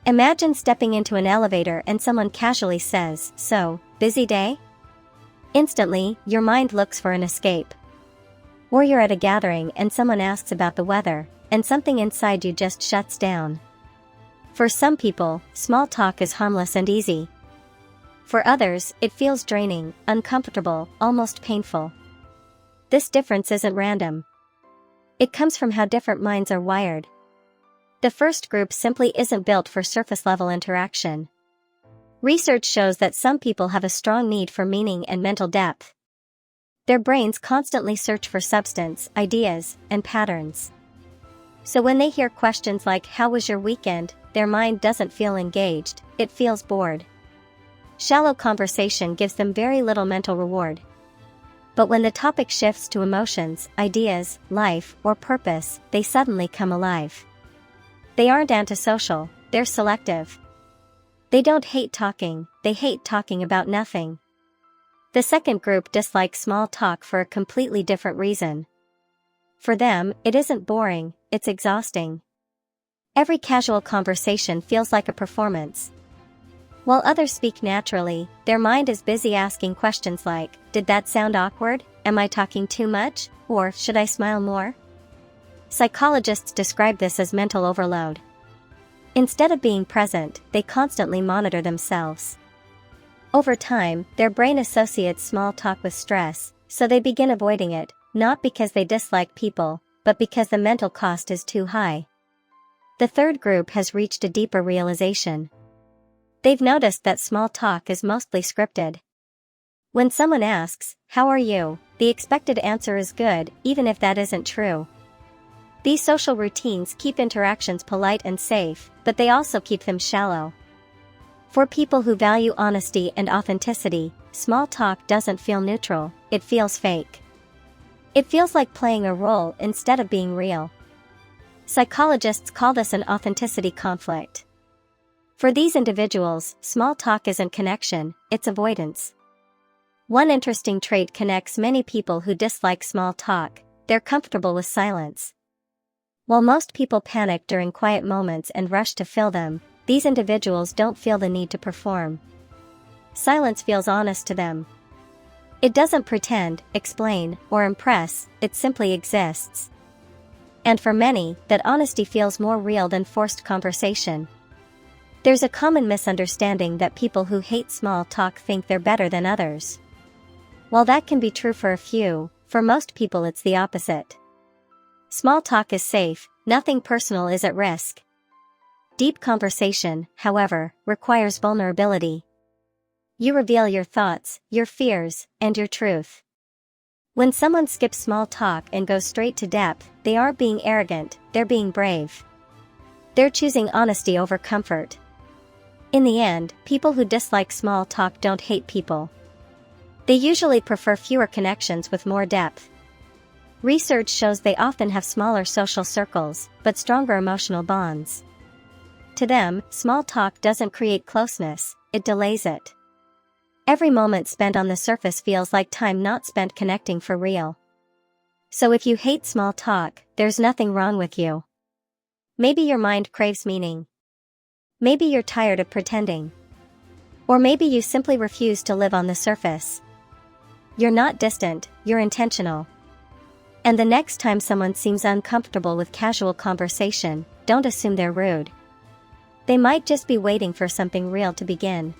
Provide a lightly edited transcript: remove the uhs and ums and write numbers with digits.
Imagine stepping into an elevator and someone casually says, "So, busy day?" Instantly, your mind looks for an escape. Or you're at a gathering and someone asks about the weather, and something inside you just shuts down. For some people, small talk is harmless and easy. For others, it feels draining, uncomfortable, almost painful. This difference isn't random. It comes from how different minds are wired. The first group simply isn't built for surface-level interaction. Research shows that some people have a strong need for meaning and mental depth. Their brains constantly search for substance, ideas, and patterns. So when they hear questions like, "How was your weekend?" their mind doesn't feel engaged, it feels bored. Shallow conversation gives them very little mental reward. But when the topic shifts to emotions, ideas, life, or purpose, they suddenly come alive. They aren't antisocial, they're selective. They don't hate talking, they hate talking about nothing. The second group dislikes small talk for a completely different reason. For them, it isn't boring, it's exhausting. Every casual conversation feels like a performance. While others speak naturally, their mind is busy asking questions like, "Did that sound awkward? Am I talking too much? Or should I smile more?" Psychologists describe this as mental overload. Instead of being present, they constantly monitor themselves. Over time, their brain associates small talk with stress, so they begin avoiding it, not because they dislike people, but because the mental cost is too high. The third group has reached a deeper realization. They've noticed that small talk is mostly scripted. When someone asks, "How are you?" the expected answer is good, even if that isn't true. These social routines keep interactions polite and safe, but they also keep them shallow. For people who value honesty and authenticity, small talk doesn't feel neutral, it feels fake. It feels like playing a role instead of being real. Psychologists call this an authenticity conflict. For these individuals, small talk isn't connection, it's avoidance. One interesting trait connects many people who dislike small talk: they're comfortable with silence. While most people panic during quiet moments and rush to fill them, these individuals don't feel the need to perform. Silence feels honest to them. It doesn't pretend, explain, or impress, it simply exists. And for many, that honesty feels more real than forced conversation. There's a common misunderstanding that people who hate small talk think they're better than others. While that can be true for a few, for most people it's the opposite. Small talk is safe, nothing personal is at risk. Deep conversation, however, requires vulnerability. You reveal your thoughts, your fears, and your truth. When someone skips small talk and goes straight to depth, they aren't being arrogant, they're being brave. They're choosing honesty over comfort. In the end, people who dislike small talk don't hate people. They usually prefer fewer connections with more depth. Research shows they often have smaller social circles, but stronger emotional bonds. To them, small talk doesn't create closeness, it delays it. Every moment spent on the surface feels like time not spent connecting for real. So if you hate small talk, there's nothing wrong with you. Maybe your mind craves meaning. Maybe you're tired of pretending. Or maybe you simply refuse to live on the surface. You're not distant, you're intentional. And the next time someone seems uncomfortable with casual conversation, don't assume they're rude. They might just be waiting for something real to begin.